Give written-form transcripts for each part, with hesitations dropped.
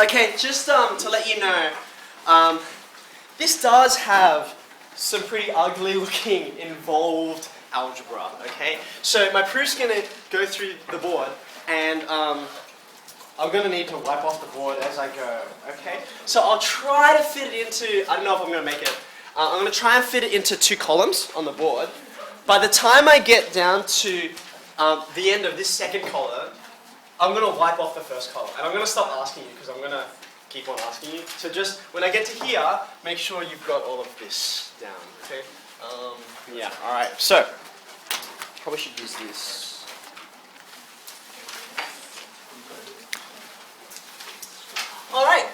Okay, just to let you know, this does have some pretty ugly looking involved algebra, okay? So my proof's going to go through the board, and I'm going to need to wipe off the board as I go, okay? So I'll try to fit it into, I don't know if I'm going to make it, I'm going to try and fit it into 2 columns on the board. By the time I get down to the end of this second column, I'm going to wipe off the first column. And I'm going to stop asking you because I'm going to keep on asking you. So just when I get to here, make sure you've got all of this down, okay? Yeah, alright. So, probably should use this. Alright.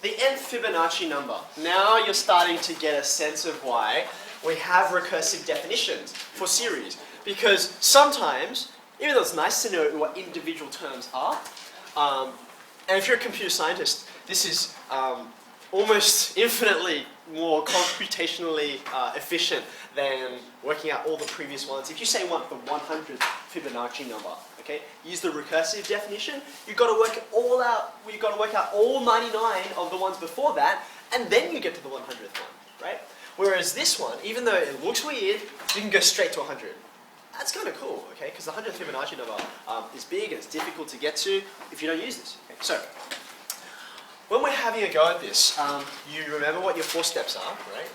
The nth Fibonacci number. Now you're starting to get a sense of why we have recursive definitions for series. Because sometimes, even though it's nice to know what individual terms are, and if you're a computer scientist, this is almost infinitely more computationally efficient than working out all the previous ones. If you say you want the 100th Fibonacci number, okay, use the recursive definition. You've got to work it all out. You've got to work out all 99 of the ones before that, and then you get to the 100th one, right? Whereas this one, even though it looks weird, you can go straight to 100. That's kind of cool, okay? Because the 100th Fibonacci number is big and it's difficult to get to if you don't use this. Okay? So, when we're having a go at this, you remember what your 4 steps are, right?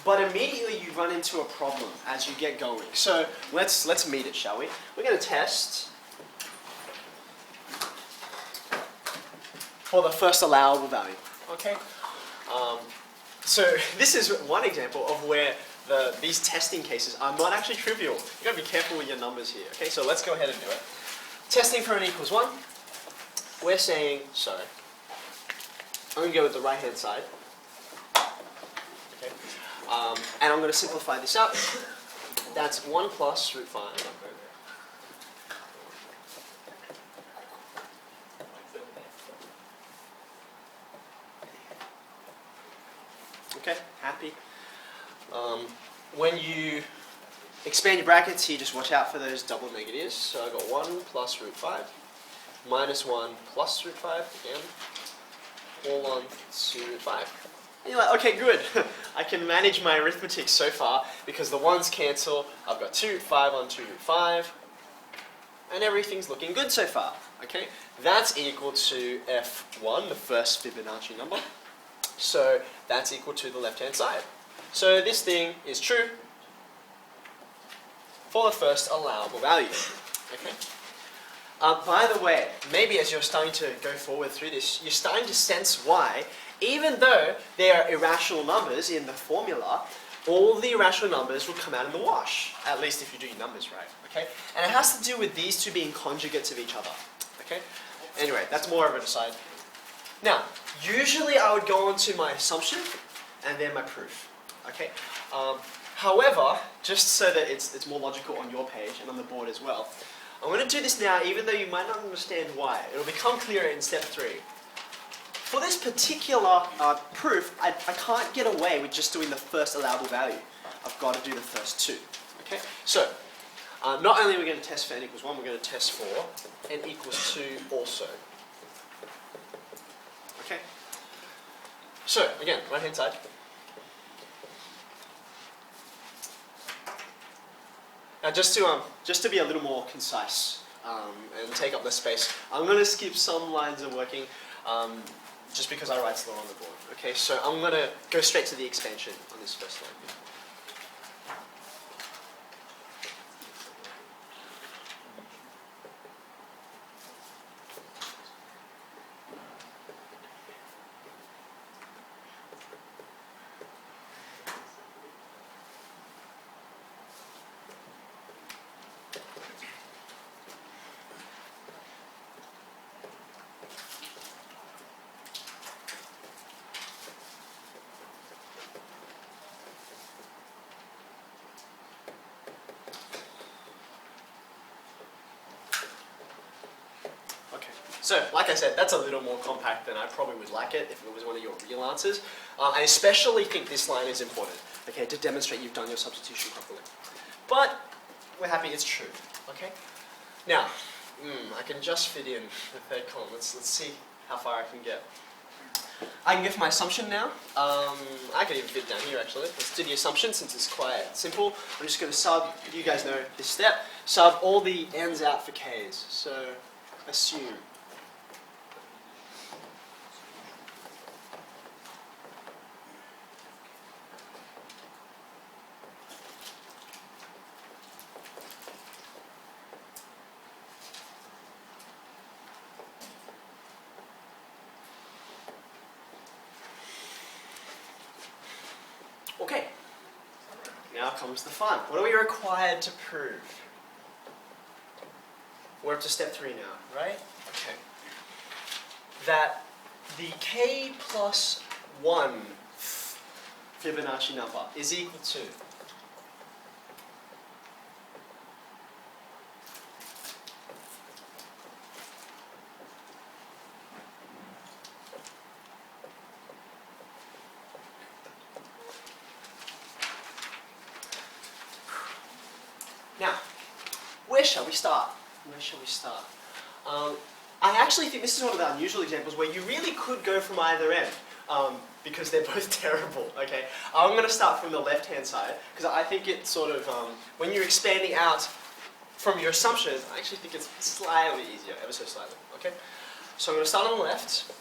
But immediately you run into a problem as you get going. So let's meet it, shall we? We're going to test for the first allowable value. Okay. So this is one example of where these testing cases are not actually trivial. You've got to be careful with your numbers here. Okay, so let's go ahead and do it. Testing for n equals 1. We're saying, sorry, I'm going to go with the right hand side. Okay. And I'm going to simplify this out. That's 1 plus root 5. Okay, happy. When you expand your brackets here, just watch out for those double negatives. So I got 1 plus root 5, minus 1 plus root 5, again, all on to root 5. And you're like, okay, good. I can manage my arithmetic so far because the 1's cancel. I've got 2 root 5 on 2 root 5. And everything's looking good so far. Okay, that's equal to F1, the first Fibonacci number. So that's equal to the left-hand side. So this thing is true for the first allowable value. Okay. By the way, maybe as you're starting to go forward through this, you're starting to sense why, even though there are irrational numbers in the formula, all the irrational numbers will come out in the wash, at least if you do your numbers right. Okay. And it has to do with these two being conjugates of each other. Okay. Anyway, that's more of an aside. Now, usually I would go on to my assumption and then my proof. Okay. However, just so that it's more logical on your page and on the board as well, I'm going to do this now even though you might not understand why. It'll become clearer in step 3. For this particular proof, I can't get away with just doing the first allowable value. I've got to do the first 2. Okay. So, not only are we going to test for n equals 1, we're going to test for n equals 2 also. Okay. So again, right hand side. Now just to be a little more concise and take up less space, I'm going to skip some lines of working just because I write slow on the board. Okay, so I'm going to go straight to the expansion on this first line. So, like I said, that's a little more compact than I probably would like it if it was one of your real answers. I especially think this line is important, okay, to demonstrate you've done your substitution properly. But we're happy it's true, okay? Now, I can just fit in the third column. Let's see how far I can get. I can get for my assumption now. I can even fit down here actually. Let's do the assumption since it's quite simple. I'm just going to sub, you guys know this step, sub all the n's out for k's. So assume. Okay, now comes the fun. What are we required to prove? We're up to step 3 now, right? Okay. That the k plus 1 Fibonacci number is equal to Now, where shall we start? Where shall we start? I actually think this is one of the unusual examples where you really could go from either end, because they're both terrible, okay? I'm going to start from the left-hand side, because I think it's sort of, when you're expanding out from your assumptions, I actually think it's slightly easier, ever so slightly, okay? So I'm going to start on the left,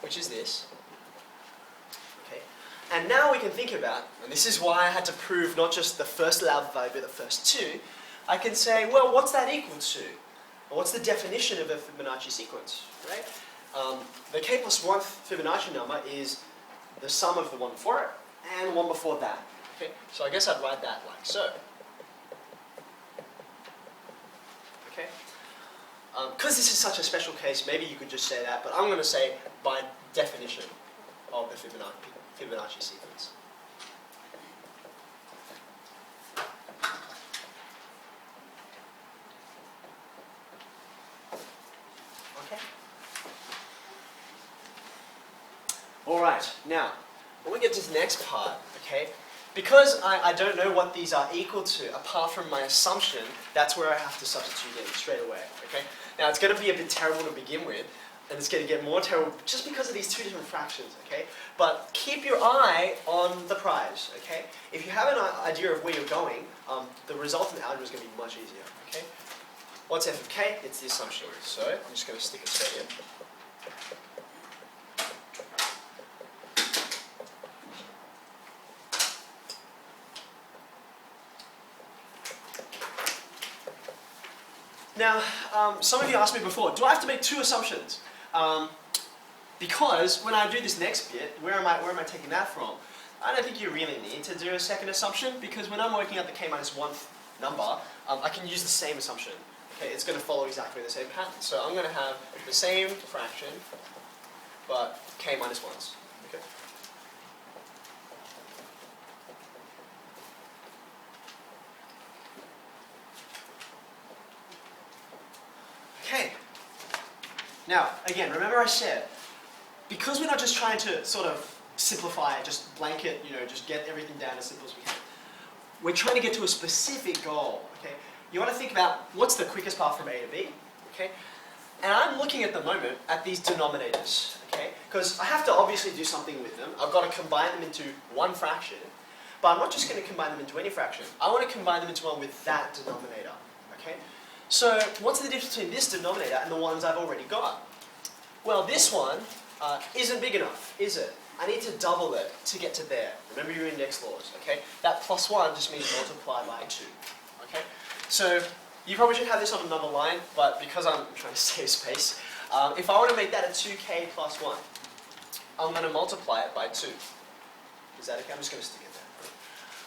which is this. And now we can think about, and this is why I had to prove not just the first allowable value, but the first 2, I can say, well, what's that equal to? Or what's the definition of a Fibonacci sequence, right? The k plus 1 Fibonacci number is the sum of the one before it and one before that. Okay? So I guess I'd write that like so. Okay? Because this is such a special case, maybe you could just say that, but I'm going to say by definition of the Fibonacci sequence. Okay. All right. Now, when we get to the next part, okay, because I don't know what these are equal to, apart from my assumption, that's where I have to substitute in straight away. Okay. Now, it's going to be a bit terrible to begin with. And it's going to get more terrible just because of these 2 different fractions, okay? But keep your eye on the prize, okay? If you have an idea of where you're going, the resultant algebra is going to be much easier, okay? What's f of k? It's the assumption. So I'm just going to stick it straight in. Now, some of you asked me before, do I have to make 2 assumptions? Because when I do this next bit, where am I taking that from? I don't think you really need to do a second assumption, because when I'm working out the k minus 1 number, I can use the same assumption. Okay, it's going to follow exactly the same pattern. So I'm going to have the same fraction, but k minus 1s. Okay. Okay. Now, again, remember I said, because we're not just trying to sort of simplify it, just blanket, just get everything down as simple as we can. We're trying to get to a specific goal, okay? You want to think about what's the quickest path from A to B, okay? And I'm looking at the moment at these denominators, okay? Because I have to obviously do something with them. I've got to combine them into one fraction, but I'm not just going to combine them into any fraction. I want to combine them into one with that denominator, okay? So what's the difference between this denominator and the ones I've already got? Well, this one isn't big enough, is it? I need to double it to get to there. Remember your index laws, okay? That plus 1 just means multiply by 2, okay? So you probably should have this on another line, but because I'm trying to save space, if I want to make that a 2k plus 1, I'm going to multiply it by 2. Is that okay? I'm just going to stick it there.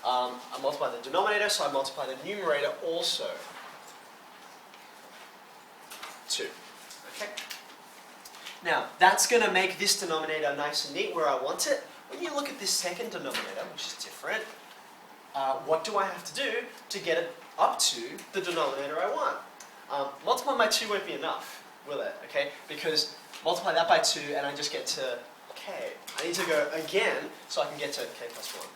I multiply the denominator, so I multiply the numerator also. 2. Okay? Now, that's going to make this denominator nice and neat where I want it. When you look at this second denominator, which is different, what do I have to do to get it up to the denominator I want? Multiplying by 2 won't be enough, will it? Okay? Because multiply that by 2 and I just get to k. I need to go again so I can get to k plus 1.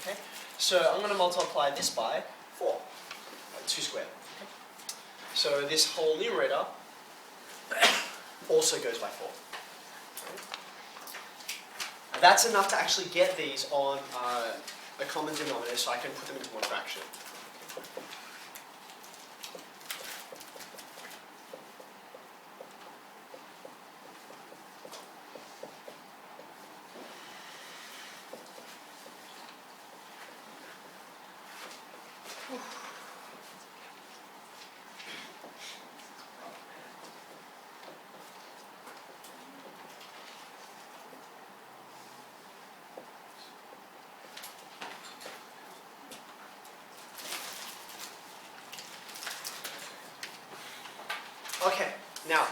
Okay? So I'm going to multiply this by 4. 2 squared. Okay? So this whole numerator also goes by 4. And that's enough to actually get these on a common denominator, so I can put them into one fraction. Okay, now,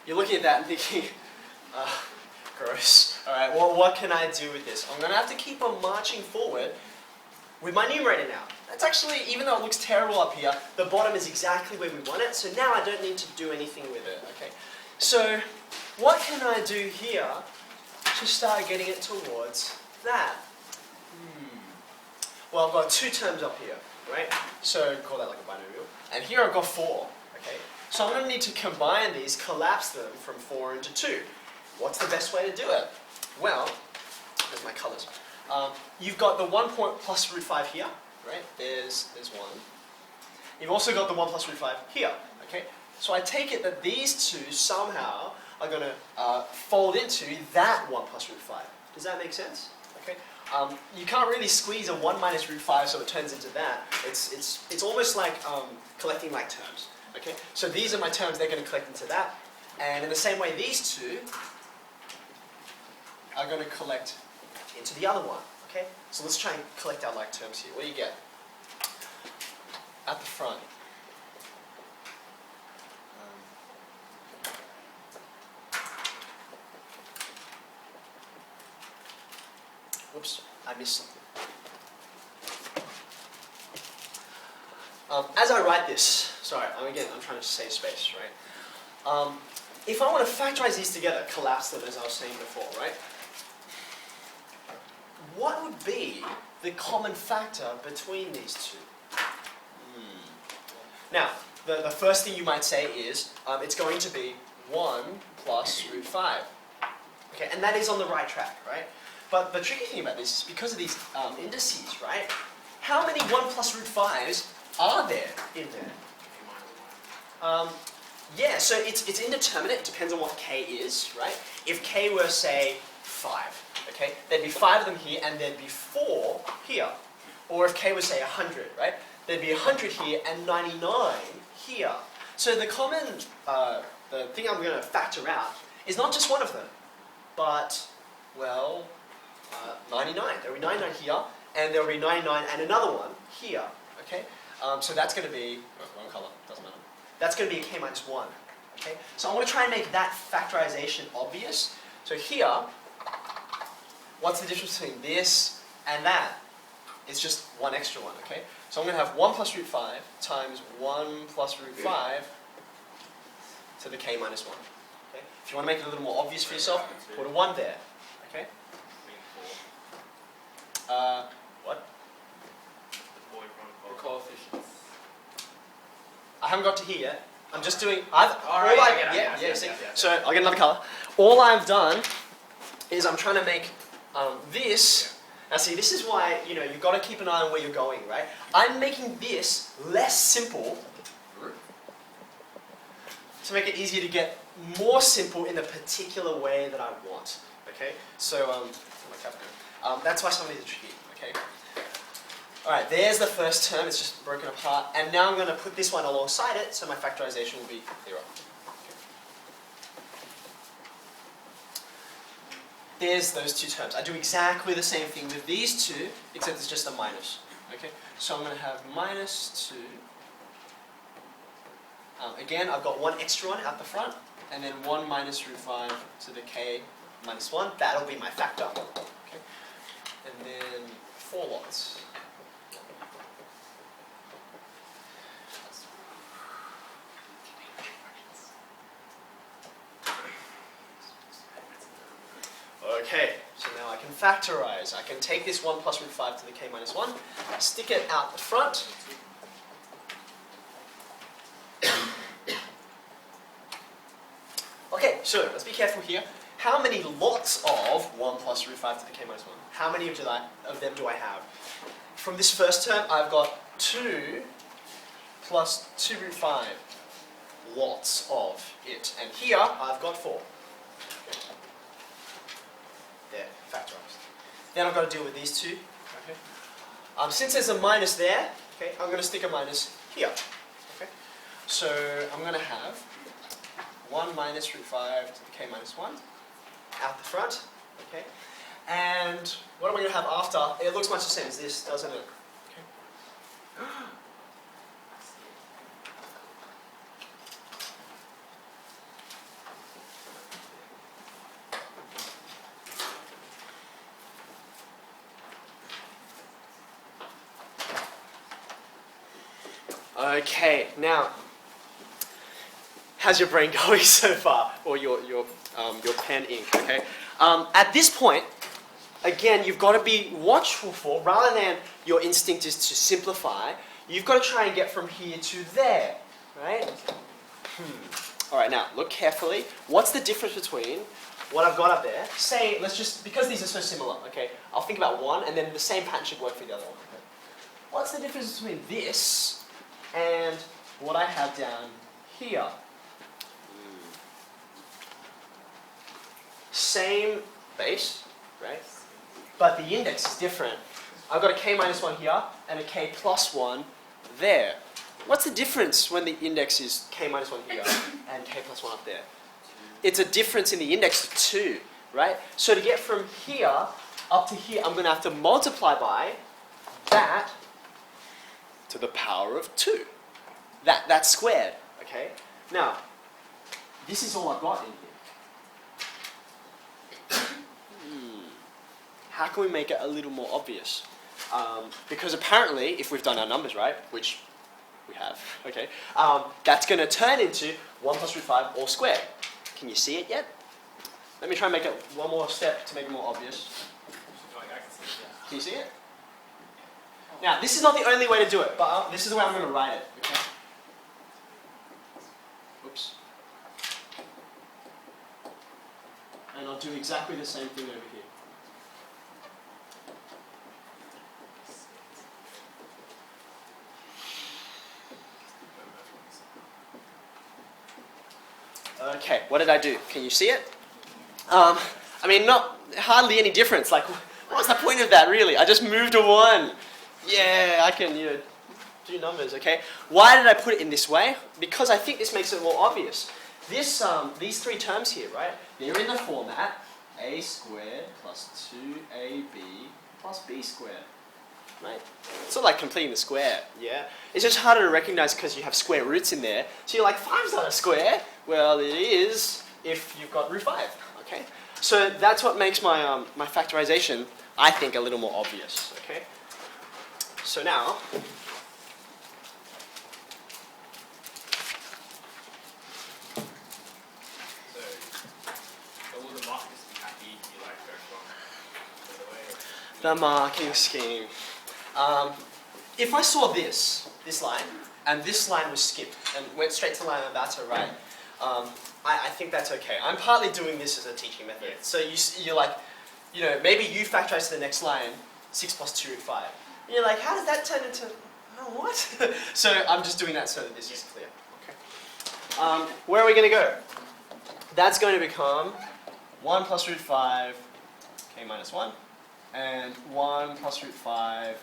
you're looking at that and thinking, gross. Alright, well, what can I do with this? I'm going to have to keep on marching forward with my numerator now. That's actually, even though it looks terrible up here, the bottom is exactly where we want it, so now I don't need to do anything with it, okay? So, what can I do here to start getting it towards that? Well, I've got 2 terms up here, right? So, call that like a binomial. And here I've got 4, okay? So I'm going to need to combine these, collapse them from 4 into 2. What's the best way to do it? Well, there's my colours. You've got the 1 plus root 5 here, right? There's 1. You've also got the 1 plus root 5 here, okay? So I take it that these 2 somehow are going to fold into that 1 plus root 5. Does that make sense? Okay. You can't really squeeze a 1 minus root 5 so it turns into that. It's almost like collecting like terms. Okay, so these are my terms, they're going to collect into that. And in the same way, these 2 are going to collect into the other one. Okay, so let's try and collect our like terms here. What do you get? At the front. Whoops, I missed something. As I write this, sorry, I'm trying to save space, right? If I want to factorize these together, collapse them as I was saying before, right? What would be the common factor between these 2? Now, the first thing you might say is, it's going to be 1 plus root 5. Okay, and that is on the right track, right? But the tricky thing about this is because of these indices, right? How many 1 plus root 5s are there in there? Yeah, so it's indeterminate. It depends on what k is, right? If k were, say, 5, okay, there'd be 5 of them here, and there'd be 4 here. Or if k was, say, 100, right? There'd be 100 here and 99 here. So the common, the thing I'm going to factor out is not just one of them, but, well, 99. There'll be 99 here, and there'll be 99 and another one here, okay? So that's going to be, wrong colour, doesn't matter. That's going to be a k minus 1, okay? So I want to try and make that factorization obvious. So here, what's the difference between this and that? It's just one extra one, okay? So I'm going to have 1 plus root 5 times 1 plus root 5 to the k minus 1. Okay? If you want to make it a little more obvious for yourself, put a 1 there, okay? What? The coefficients. I haven't got to here yet. I'm just doing. So I'll get another color. All I've done is I'm trying to make this. Now see, this is why you've got to keep an eye on where you're going, right? I'm making this less simple to make it easier to get more simple in the particular way that I want. Okay. So that's why some of these are tricky. Okay. Alright, there's the first term, it's just broken apart, and now I'm going to put this one alongside it, so my factorization will be 0. Okay. There's those 2 terms. I do exactly the same thing with these 2, except it's just a minus. Okay, so I'm going to have minus 2. Again, I've got 1 extra one out the front, and then 1 minus root 5 to the k minus 1. That'll be my factor. Okay. And then 4 lots. Okay, so now I can factorize. I can take this 1 plus root 5 to the k minus 1, stick it out the front. So let's be careful here. How many lots of 1 plus root 5 to the k minus 1? How many of them do I have? From this first term, I've got 2 plus 2 root 5 lots of it. And here, I've got 4. Okay. There, factorized. Then I've got to deal with these two. Okay. Since there's a minus there, okay, I'm going to stick a minus here. Okay. So I'm going to have 1 minus root 5 to the k minus 1 out the front. Okay. And what am I going to have after? It looks much the same as this, doesn't it? Okay. Okay, now, how's your brain going so far, or your pen ink? Okay. At this point, again, you've got to be watchful for, rather than your instinct is to simplify, you've got to try and get from here to there, right? All right, now look carefully. What's the difference between what I've got up there? Say, let's just, because these are so similar, okay, I'll think about one, and then the same pattern should work for the other one. Okay? What's the difference between this and what I have down here? Same base, right? But the index is different. I've got a k minus 1 here and a k plus 1 there. What's the difference when the index is k minus 1 here and k plus 1 up there? It's a difference in the index of 2, right? So to get from here up to here, I'm going to have to multiply by that to the power of 2. That's squared, okay? Now, this is all I've got in here. How can we make it a little more obvious? Because apparently, if we've done our numbers right, which we have, okay, that's going to turn into 1 plus root 5 all squared. Can you see it yet? Let me try and make it one more step to make it more obvious. Can you see it? Now, this is not the only way to do it, but this is the way I'm going to write it. Okay? Oops. And I'll do exactly the same thing over here. Okay, what did I do? Can you see it? I mean, not hardly any difference. Like, what's the point of that, really? I just moved a 1. Yeah, I can, do numbers, okay? Why did I put it in this way? Because I think this makes it more obvious. This, these three terms here, right? They're in the format a squared plus 2ab plus b squared, right? It's sort of like completing the square, yeah? It's just harder to recognize because you have square roots in there. So you're like, 5's not a square. Well, it is if you've got root 5, okay? So that's what makes my, my factorization, I think, a little more obvious, okay? So now, the marking scheme. If I saw this line, and this line was skipped and went straight to the line I'm about to write, I think that's okay. I'm partly doing this as a teaching method. So you're like, maybe you factorize to the next line, 6 plus 2 root 5. And you're like, how does that turn into, what? So I'm just doing that so that this is clear. Okay. Where are we going to go? That's going to become 1 plus root 5, k minus 1, and 1 plus root 5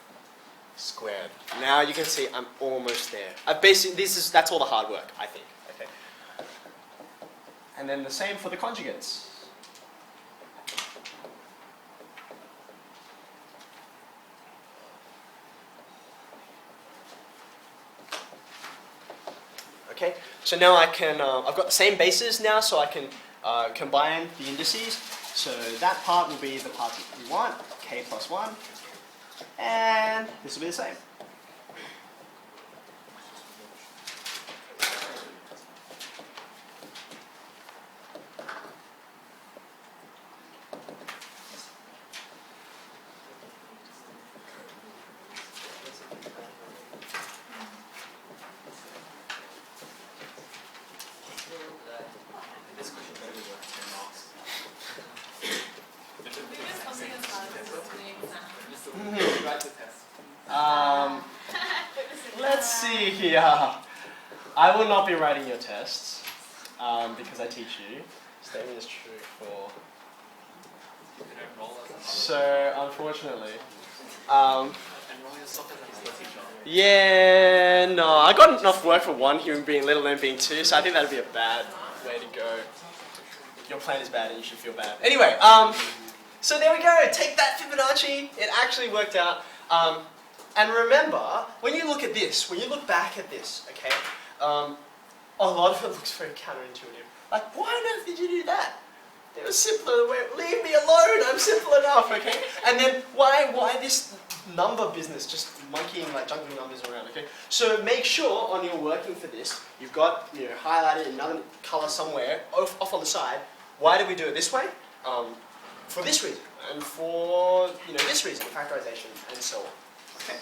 squared. Now you can see I'm almost there. That's all the hard work, I think. Okay. And then the same for the conjugates. Okay, so now I can, I've got the same bases now, so I can combine the indices. So that part will be the part that we want, k plus 1, and this will be the same. Write the test. Let's see here. I will not be writing your tests because I teach you. Statement is true for. So unfortunately, Enroll yourself as a teacher. yeah, no, I got enough work for one human being, let alone being two. So I think that'd be a bad way to go. Your plan is bad, and you should feel bad. Anyway, so there we go. Take that, Fibonacci. It actually worked out. And remember, when you look at this, when you look back at this, okay, a lot of it looks very counterintuitive. Like, why on earth did you do that? It was simpler. Leave me alone. I'm simple enough, okay? And then why this number business, just monkeying, like juggling numbers around, okay? So make sure on your working for this, you've got highlighted another color somewhere off on the side. Why do we do it this way? For this reason, and for this reason, factorization, and so on. Okay.